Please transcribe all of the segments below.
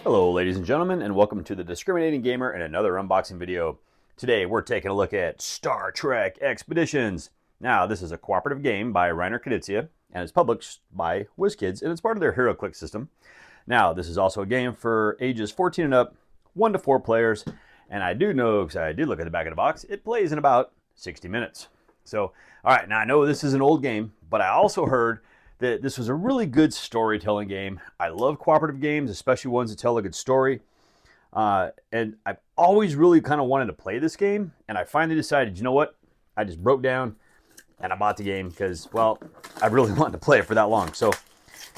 Hello ladies and gentlemen, and welcome to the Discriminating Gamer and another unboxing video. Today we're taking a look at Star Trek Expeditions. Now this is a cooperative game by Reiner Knizia and it's published by WizKids and it's part of their HeroClix system. Now this is also a game for ages 14 and up, 1 to 4 players, and I do know, because I did look at the back of the box, it plays in about 60 minutes. So, alright, now I know this is an old game, but I also heard that this was a really good storytelling game. I love cooperative games, especially ones that tell a good story. And I've always really kind of wanted to play this game, and I finally decided, you know what? I just broke down and I bought the game because, well, I really wanted to play it for that long. So,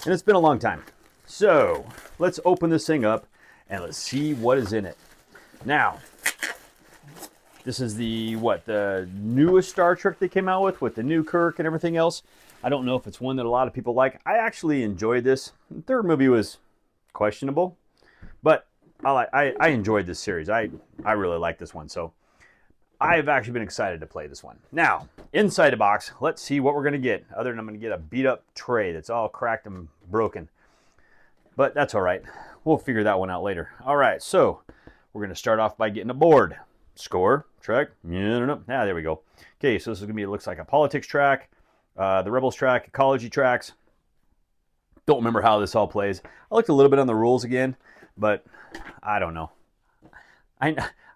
and it's been a long time. So, let's open this thing up and let's see what is in it. Now, this is the newest Star Trek they came out with the new Kirk and everything else. I don't know if it's one that a lot of people like. I actually enjoyed this. The third movie was questionable, but I enjoyed this series. I really like this one, so I've actually been excited to play this one. Now, inside the box, let's see what we're going to get. Other than I'm going to get a beat-up tray that's all cracked and broken. But that's all right. We'll figure that one out later. All right, so we're going to start off by getting a board. Score, track, there we go. Okay, so this is going to be, it looks like a politics track. The Rebels track, ecology tracks. Don't remember how this all plays. I looked a little bit on the rules again, but I don't know.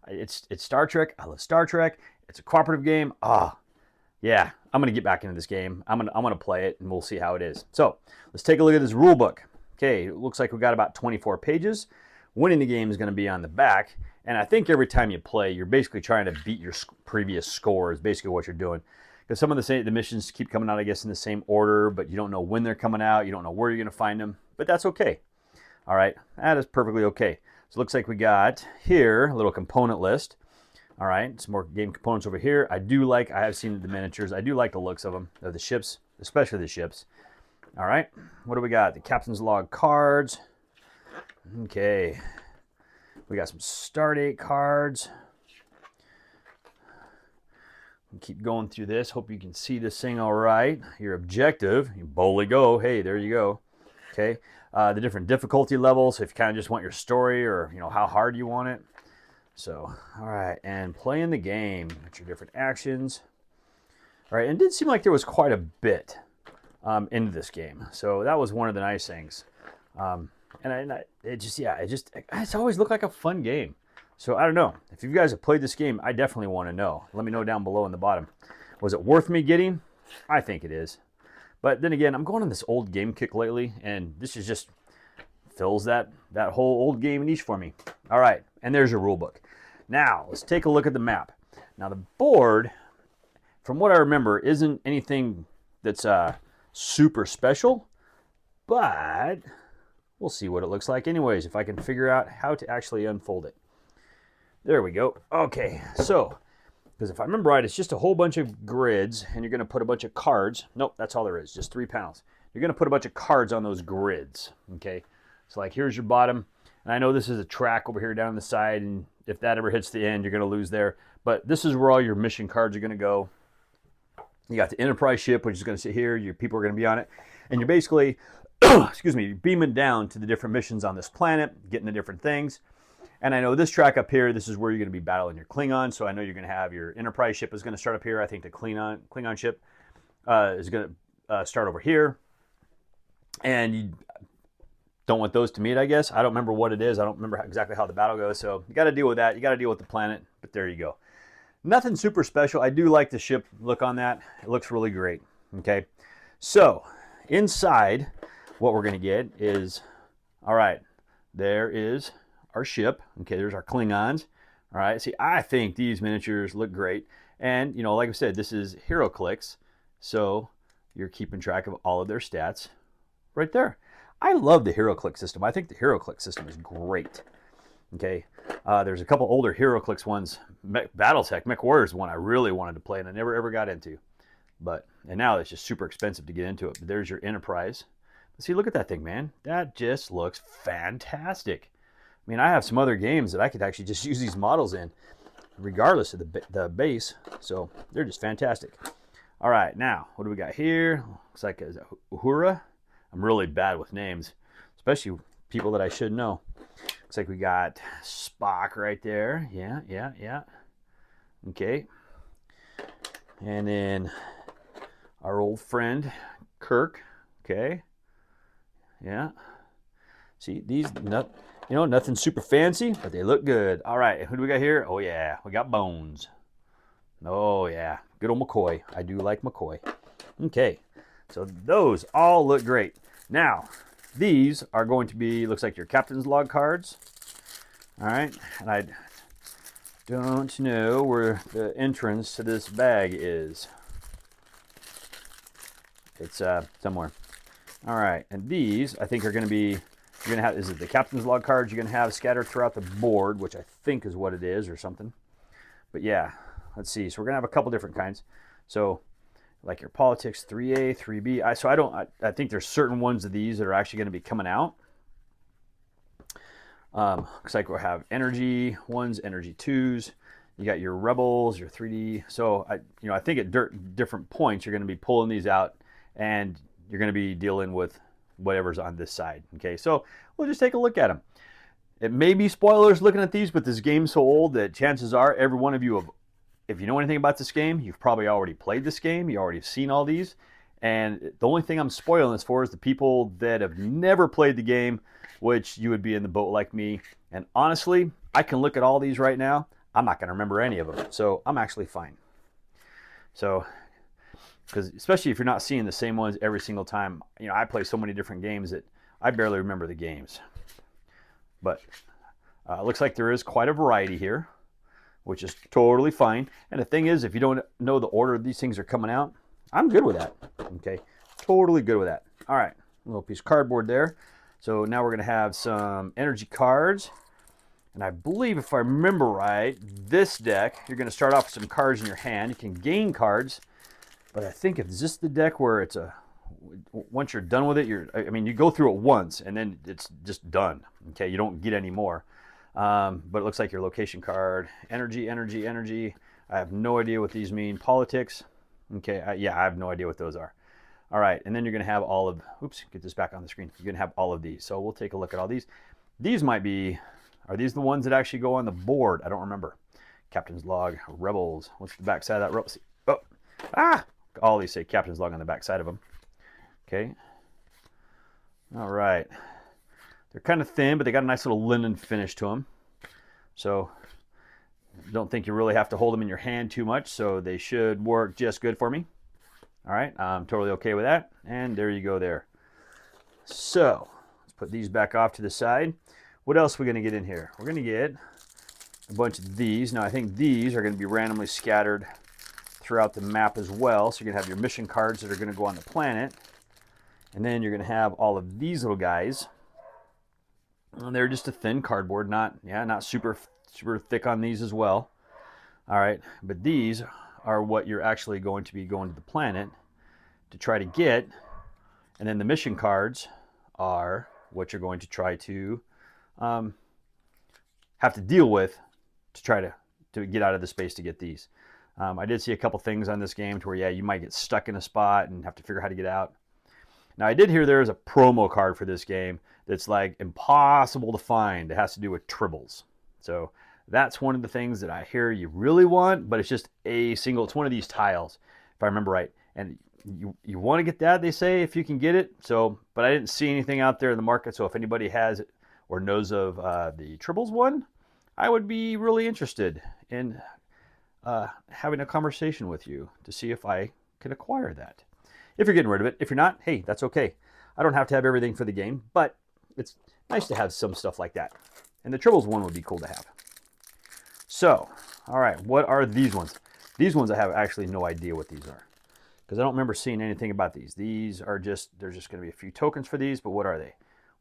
It's Star Trek. I love Star Trek. It's a cooperative game. Yeah, I'm gonna get back into this game. I'm gonna play it, and we'll see how it is. So let's take a look at this rule book. Okay, it looks like we've got about 24 pages. Winning the game is going to be on the back, and I think every time you play, you're basically trying to beat your previous score. Is basically what you're doing. Because some of the missions keep coming out, I guess, in the same order, but you don't know when they're coming out. You don't know where you're going to find them, but that's okay. All right, that is perfectly okay. So it looks like we got here a little component list. All right, some more game components over here. I have seen the miniatures. I do like the looks of them, of the ships, especially the ships. All right, what do we got? The captain's log cards. Okay, we got some Stardate cards. Keep going through this. Hope you can see this thing all right. Your objective, you boldly go. Hey, there you go. Okay. The different difficulty levels, if you kind of just want your story or, how hard you want it. So, all right. And playing the game. Got your different actions. All right. And it did seem like there was quite a bit into this game. So that was one of the nice things. It's always looked like a fun game. So I don't know. If you guys have played this game, I definitely want to know. Let me know down below in the bottom. Was it worth me getting? I think it is. But then again, I'm going on this old game kick lately, and this is just fills that whole old game niche for me. All right, and there's your rule book. Now, let's take a look at the map. Now, the board, from what I remember, isn't anything that's super special, but we'll see what it looks like anyways, if I can figure out how to actually unfold it. There we go. Okay, so, because if I remember right, it's just a whole bunch of grids, and you're going to put a bunch of cards. Nope, that's all there is, just 3 panels. You're going to put a bunch of cards on those grids, okay? So, like, here's your bottom, and I know this is a track over here down the side, and if that ever hits the end, you're going to lose there. But this is where all your mission cards are going to go. You got the Enterprise ship, which is going to sit here. Your people are going to be on it. And you're basically, excuse me, beaming down to the different missions on this planet, getting the different things. And I know this track up here, this is where you're going to be battling your Klingon. So I know you're going to have your Enterprise ship is going to start up here. I think the Klingon ship is going to start over here. And you don't want those to meet, I guess. I don't remember what it is. I don't remember exactly how the battle goes. So you got to deal with that. You got to deal with the planet. But there you go. Nothing super special. I do like the ship look on that. It looks really great. Okay. So inside, what we're going to get is, all right, there is our ship. Okay, there's our Klingons. All right, see, I think these miniatures look great. And, like I said, this is HeroClix, so you're keeping track of all of their stats right there. I love the HeroClix system. I think the HeroClix system is great. Okay, there's a couple older HeroClix ones. Battletech, MechWarriors one I really wanted to play, and I never ever got into. And now it's just super expensive to get into it. But there's your Enterprise. See, look at that thing, man. That just looks fantastic. I mean, I have some other games that I could actually just use these models in, regardless of the base. So they're just fantastic. All right, now, what do we got here? Looks like Uhura. I'm really bad with names, especially people that I should know. Looks like we got Spock right there. Yeah, yeah, yeah. Okay. And then our old friend Kirk. Okay. Yeah. See, these, nothing super fancy, but they look good. All right, who do we got here? Oh, yeah, we got Bones. Oh, yeah, good old McCoy. I do like McCoy. Okay, so those all look great. Now, these are going to be, looks like your captain's log cards. All right, and I don't know where the entrance to this bag is. It's somewhere. All right, and these I think are going to be, you're going to have, is it the captain's log cards you're going to have scattered throughout the board, which I think is what it is or something. But yeah, let's see. So we're going to have a couple different kinds. So like your politics 3A, 3B. I think there's certain ones of these that are actually going to be coming out. Looks like we'll have energy ones, energy twos. You got your rebels, your 3D. So I think at different points you're going to be pulling these out, and you're going to be dealing with whatever's on this side. Okay, so we'll just take a look at them. It may be spoilers looking at these, but this game's so old that chances are every one of you have, if you know anything about this game, you've probably already played this game. You already have seen all these. And the only thing I'm spoiling this for is the people that have never played the game, which you would be in the boat like me. And honestly, I can look at all these right now. I'm not going to remember any of them. So I'm actually fine. So, because especially if you're not seeing the same ones every single time, I play so many different games that I barely remember the games. But it looks like there is quite a variety here, which is totally fine. And the thing is, if you don't know the order these things are coming out, I'm good with that. Okay, totally good with that. All right, a little piece of cardboard there. So now we're going to have some energy cards. And I believe, if I remember right, this deck, you're going to start off with some cards in your hand. You can gain cards. But I think if this is the deck where it's once you're done with it, you go through it once and then it's just done. Okay, you don't get any more. But it looks like your location card, energy. I have no idea what these mean. Politics. Okay, I have no idea what those are. All right, and then you're going to have all of, get this back on the screen. You're going to have all of these. So we'll take a look at all these. These might be, are these the ones that actually go on the board? I don't remember. Captain's log, rebels. What's the back side of that rebel? Oh, all these say captain's log on the back side of them. Okay. All right. They're kind of thin, but they got a nice little linen finish to them. So don't think you really have to hold them in your hand too much. So they should work just good for me. All right. I'm totally okay with that. And there you go there. So let's put these back off to the side. What else are we going to get in here? We're going to get a bunch of these. Now I think these are going to be randomly scattered throughout the map as well. So you're going to have your mission cards that are going to go on the planet. And then you're going to have all of these little guys. And they're just a thin cardboard, not super thick on these as well. All right, but these are what you're actually going to be going to the planet to try to get. And then the mission cards are what you're going to try to have to deal with to try to get out of the space to get these. I did see a couple things on this game to where, you might get stuck in a spot and have to figure out how to get out. Now, I did hear there is a promo card for this game that's like impossible to find. It has to do with tribbles. So that's one of the things that I hear you really want, but it's just it's one of these tiles, if I remember right. And you want to get that, they say, if you can get it. So, but I didn't see anything out there in the market. So if anybody has it or knows of the tribbles one, I would be really interested in having a conversation with you to see if I can acquire that. If you're getting rid of it. If you're not, hey, that's okay. I don't have to have everything for the game, but it's nice to have some stuff like that. And the tribbles one would be cool to have. So, all right, what are these ones? These ones I have actually no idea what these are, because I don't remember seeing anything about these. These are there's just going to be a few tokens for these, but what are they?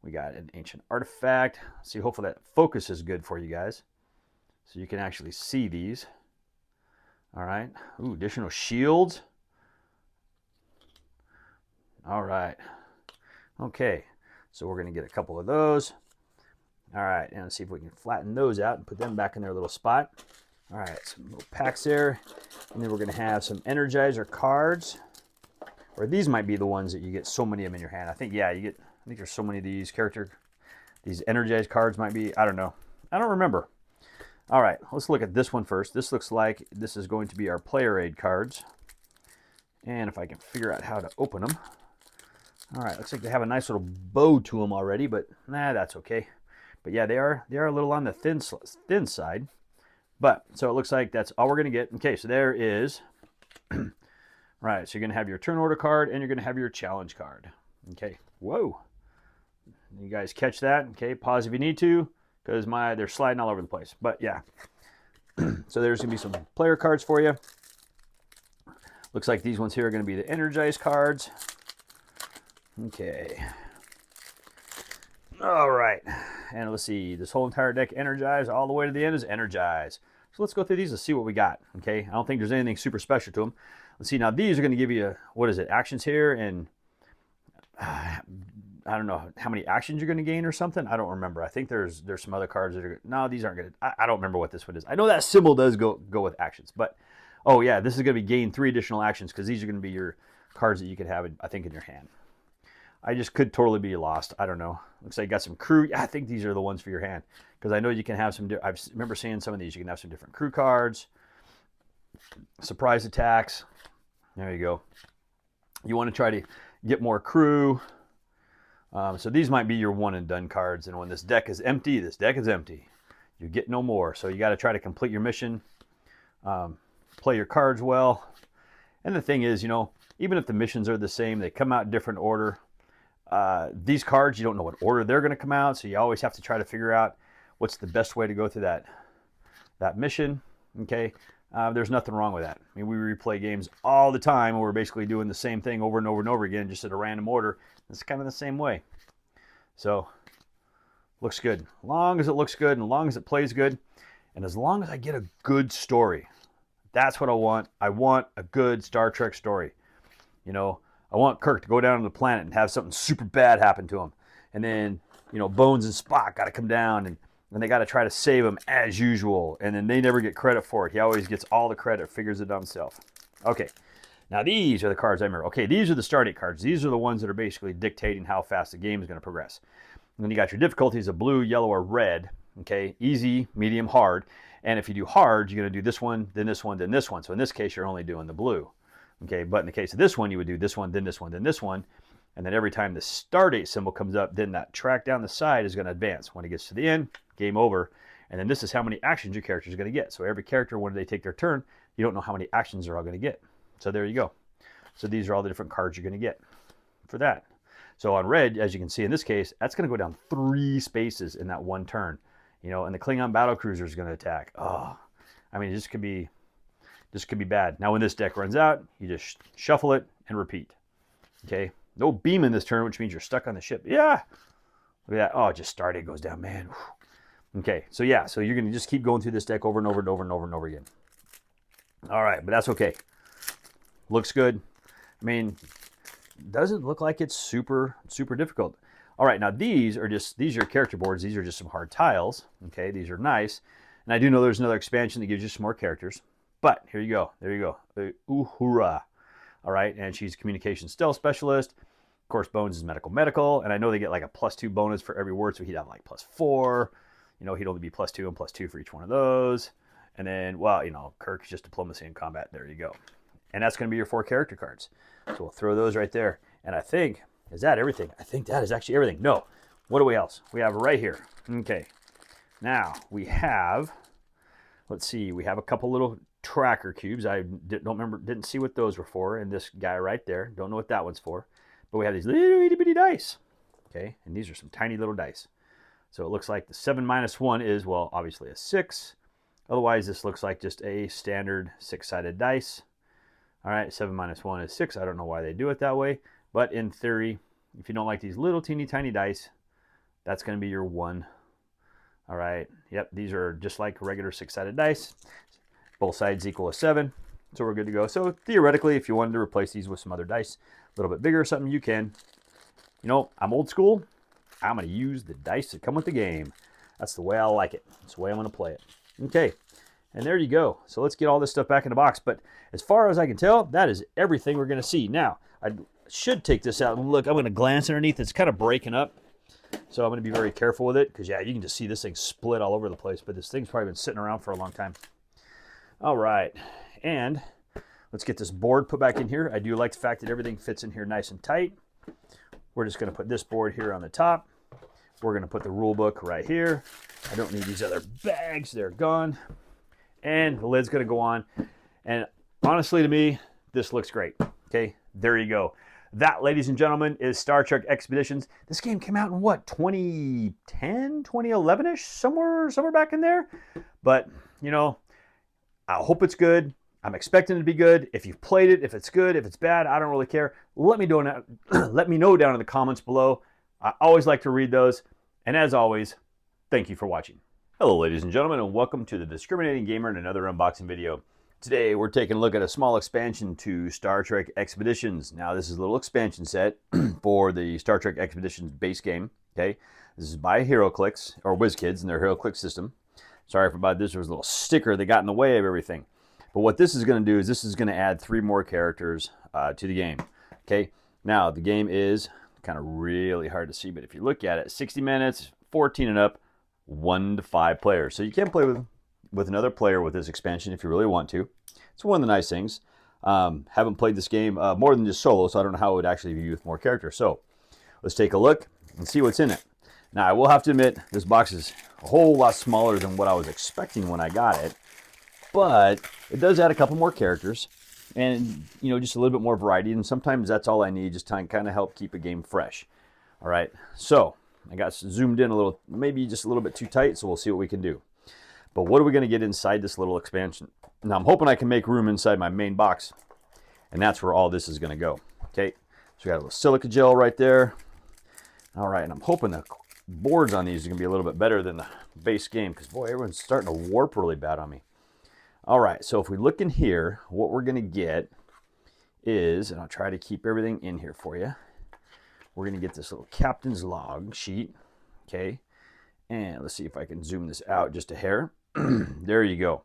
We got an ancient artifact. See, hopefully that focus is good for you guys, so you can actually see these. All right. Ooh, additional shields. All right. Okay. So we're going to get a couple of those. All right. And see if we can flatten those out and put them back in their little spot. All right. Some little packs there. And then we're going to have some Energizer cards. Or these might be the ones that you get so many of them in your hand. I think, I think there's so many of these character. These energized cards might be, I don't know. I don't remember. All right, let's look at this one first. This looks like this is going to be our player aid cards. And if I can figure out how to open them. All right, looks like they have a nice little bow to them already, but nah, that's okay. But yeah, they are a little on the thin side. But, so it looks like that's all we're going to get. Okay, so there is, right, so you're going to have your turn order card and you're going to have your challenge card. Okay, whoa. You guys catch that? Okay, pause if you need to, because they're sliding all over the place. But yeah, so there's going to be some player cards for you. Looks like these ones here are going to be the energized cards. Okay. All right, and let's see, this whole entire deck energized all the way to the end is energized. So let's go through these and see what we got. Okay, I don't think there's anything super special to them. Let's see, now these are going to give you, what is it, actions here, and I don't know how many actions you're going to gain or something. I don't remember. I think there's some other cards that are, no, these aren't good. I don't remember what this one is. I know that symbol does go with actions, but oh yeah, this is going to be gain 3 additional actions because these are going to be your cards that you could have, I think, in your hand. I just could totally be lost. I don't know. Looks like you got some crew. Yeah, I think these are the ones for your hand. Because I know you can have some, I remember seeing some of these. You can have some different crew cards. Surprise attacks. There you go. You want to try to get more crew. So these might be your one and done cards. And when this deck is empty, you get no more. So you got to try to complete your mission. Play your cards well. And the thing is, you know, even if the missions are the same, they come out in different order. These cards, you don't know what order they're going to come out, so you always have to try to figure out what's the best way to go through that mission. Okay, there's nothing wrong with that. I mean, we replay games all the time where we're basically doing the same thing over and over and over again, just at a random order. It's kind of the same way. So, looks good. As long as it looks good, and as long as it plays good, and as long as I get a good story, that's what I want. I want a good Star Trek story. You know, I want Kirk to go down to the planet and have something super bad happen to him. And then, you know, Bones and Spock got to come down and they got to try to save him as usual. And then they never get credit for it. He always gets all the credit, figures it out himself. Okay, now these are the cards I remember. Okay, these are the Stardate cards. These are the ones that are basically dictating how fast the game is going to progress. And then you got your difficulties of blue, yellow, or red. Okay, easy, medium, hard. And if you do hard, you're going to do this one, then this one, then this one. So in this case, you're only doing the blue. Okay, but in the case of this one, you would do this one, then this one, then this one. And then every time the Stardate symbol comes up, then that track down the side is going to advance. When it gets to the end, game over. And then this is how many actions your character is going to get. So every character, when they take their turn, you don't know how many actions they're all going to get. So there you go. So these are all the different cards you're going to get for that. So on red, as you can see in this case, that's going to go down 3 spaces in that one turn. You know, and the Klingon battlecruiser is going to attack. Oh, I mean, this could be bad. Now, when this deck runs out, you just shuffle it and repeat. Okay, no beam in this turn, which means you're stuck on the ship. Yeah, look at that. Oh, just Stardate goes down, man. Okay, so yeah, so you're going to just keep going through this deck over and over and over and over and over again. All right, but that's okay. Looks good. I mean, doesn't look like it's super difficult. All right, now these are your character boards. These are just some hard tiles. Okay, these are nice. And I do know there's another expansion that gives you some more characters. But here you go. There you go. Uhura. All right, and she's communication stealth specialist. Of course, Bones is medical. And I know they get like a +2 bonus for every word, so he'd have like +4. You know, he'd only be +2 and +2 for each one of those. And then, well, you know, Kirk's just diplomacy and combat. There you go. And that's going to be your 4 character cards. So we'll throw those right there. And I think, is that everything? I think that is actually everything. No. What do we else? We have right here. Okay. Now, we have, let's see, we have a couple little tracker cubes. I didn't see what those were for. And this guy right there, don't know what that one's for. But we have these little itty bitty dice. Okay. And these are some tiny little dice. So it looks like the 7-1 is, well, obviously a 6. Otherwise, this looks like just a standard 6-sided dice. All right, 7-1 is 6. I don't know why they do it that way. But in theory, if you don't like these little teeny tiny dice, that's going to be your 1. All right, yep, these are just like regular 6-sided dice. Both sides equal a 7, so we're good to go. So theoretically, if you wanted to replace these with some other dice, a little bit bigger or something, you can. You know, I'm old school. I'm going to use the dice that come with the game. That's the way I like it. That's the way I'm going to play it. Okay, and there you go. So let's get all this stuff back in the box. But as far as I can tell, that is everything we're going to see. Now, I should take this out and look. I'm going to glance underneath. It's kind of breaking up. So I'm going to be very careful with it because, yeah, you can just see this thing split all over the place. But this thing's probably been sitting around for a long time. All right. And let's get this board put back in here. I do like the fact that everything fits in here nice and tight. We're just going to put this board here on the top. We're going to put the rule book right here. I don't need these other bags. They're gone. And the lid's going to go on. And honestly, to me, this looks great. Okay, there you go. That, ladies and gentlemen, is Star Trek Expeditions. This game came out in what, 2010, 2011-ish? Somewhere back in there. But, you know, I hope it's good. I'm expecting it to be good. If you've played it, if it's good, if it's bad, I don't really care. Let me know down in the comments below. I always like to read those. And as always, thank you for watching. Hello, ladies and gentlemen, and welcome to the Discriminating Gamer and another unboxing video. Today, we're taking a look at a small expansion to Star Trek Expeditions. Now, this is a little expansion set for the Star Trek Expeditions base game. Okay, this is by HeroClix, or WizKids, in their HeroClix system. Sorry about this. There was a little sticker that got in the way of everything. But what this is going to do is this is going to add 3 more characters to the game. Okay, now the game is kind of really hard to see, but if you look at it, 60 minutes, 14 and up, 1 to 5 players. So you can play with another player with this expansion if you really want to. It's one of the nice things. Haven't played this game more than just solo, so I don't know how it would actually be with more characters. So let's take a look and see what's in it. Now, I will have to admit, this box is a whole lot smaller than what I was expecting when I got it, but it does add a couple more characters and, you know, just a little bit more variety, and sometimes that's all I need, just to kind of help keep a game fresh. All right, so I got zoomed in a little, maybe just a little bit too tight, so we'll see what we can do. But what are we going to get inside this little expansion? Now, I'm hoping I can make room inside my main box, and that's where all this is going to go. Okay, so we got a little silica gel right there. All right, and I'm hoping the boards on these are going to be a little bit better than the base game, because, boy, everyone's starting to warp really bad on me. All right, so if we look in here, what we're going to get is, and I'll try to keep everything in here for you, we're going to get this little captain's log sheet, okay? And let's see if I can zoom this out just a hair. There you go.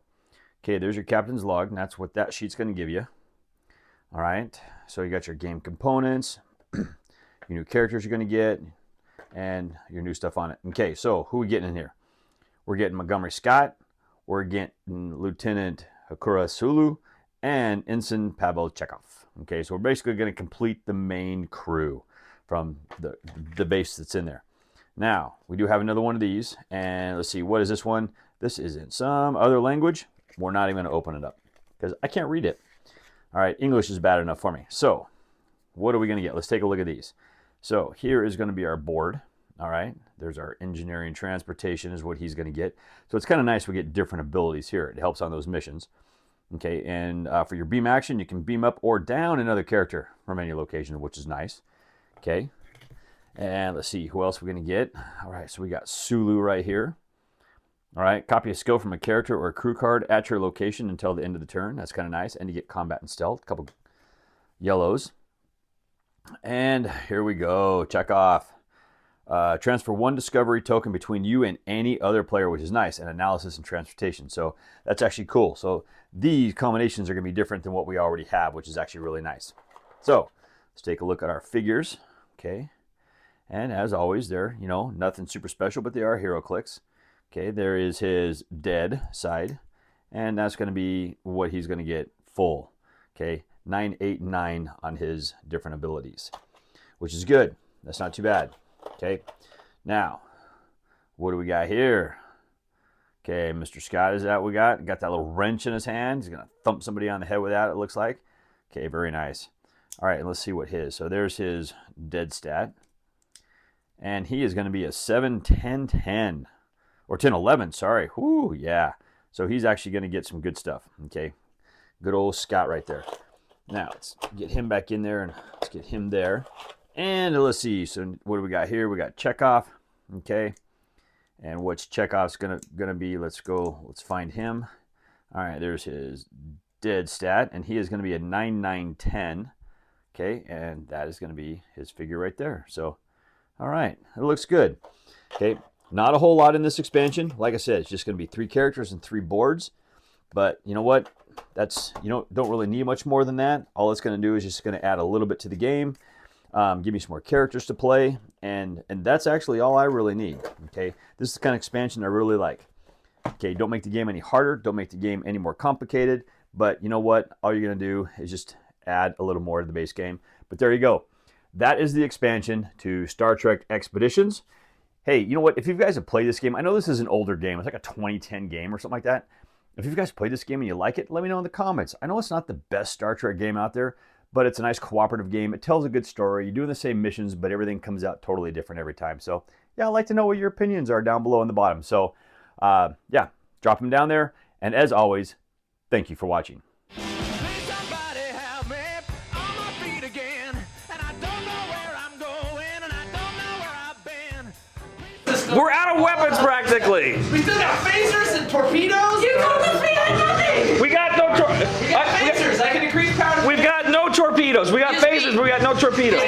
Okay, there's your captain's log, and that's what that sheet's going to give you. All right, so you got your game components, your new characters you're going to get, and your new stuff on it. Okay, so who are we getting in here? We're getting Montgomery Scott, we're getting Lieutenant Hakura Sulu, and Ensign Pavel Chekhov. Okay, so we're basically going to complete the main crew from the base that's in there. Now, we do have another one of these, and let's see, what is this one? This is in some other language. We're not even going to open it up because I can't read it. All right, English is bad enough for me. So, what are we going to get? Let's take a look at these. So, here is going to be our board. All right, there's our engineering transportation is what he's going to get. So it's kind of nice we get different abilities here. It helps on those missions. Okay, and for your beam action, you can beam up or down another character from any location, which is nice. Okay, and let's see, who else we're going to get. All right, so we got Sulu right here. All right, copy a skill from a character or a crew card at your location until the end of the turn. That's kind of nice. And you get combat and stealth, a couple yellows. And here we go, check off. Transfer 1 discovery token between you and any other player, which is nice, and analysis and transportation. So that's actually cool. So these combinations are going to be different than what we already have, which is actually really nice. So let's take a look at our figures. Okay, and as always, they're, you know, nothing super special, but they are HeroClix. Okay, there is his dead side, and that's going to be what he's going to get full. Okay, 9, 8, 9 on his different abilities, which is good. That's not too bad. Okay, now, what do we got here? Okay, Mr. Scott is that we got. Got that little wrench in his hand. He's going to thump somebody on the head with that, it looks like. Okay, very nice. All right, let's see what his. So there's his dead stat. And he is going to be a 7, 10, 10. Or 10, 11, sorry. Whoo, yeah. So he's actually going to get some good stuff. Okay, good old Scott right there. Now, let's get him back in there, and let's get him there. And let's see, so what do we got here? We got Chekhov, okay. And what's Chekhov's gonna be? Let's find him. All right, there's his dead stat, and he is gonna be a 9, 9, 10, okay, and that is gonna be his figure right there. So, all right, it looks good. Okay, not a whole lot in this expansion. Like I said, it's just gonna be 3 characters and 3 boards. But you know what? That's, you know, don't really need much more than that. All it's gonna do is just gonna add a little bit to the game. Give me some more characters to play, and that's actually all I really need. Okay, this is the kind of expansion I really like. Okay, don't make the game any harder, don't make the game any more complicated, but you know what? All you're gonna do is just add a little more to the base game. But there you go. That is the expansion to Star Trek Expeditions. Hey, you know what? If you guys have played this game, I know this is an older game. It's like a 2010 game or something like that. If you guys played this game and you like it, let me know in the comments. I know it's not the best Star Trek game out there, but it's a nice cooperative game. It tells a good story. You're doing the same missions, but everything comes out totally different every time. So yeah, I'd like to know what your opinions are down below in the bottom. So yeah, drop them down there. And as always, thank you for watching. We're out of weapons practically. We still got phasers and torpedoes. You told us we had nothing. We got no phasers. I can increase power. We've got no torpedoes. We got phasers, but we got no torpedoes.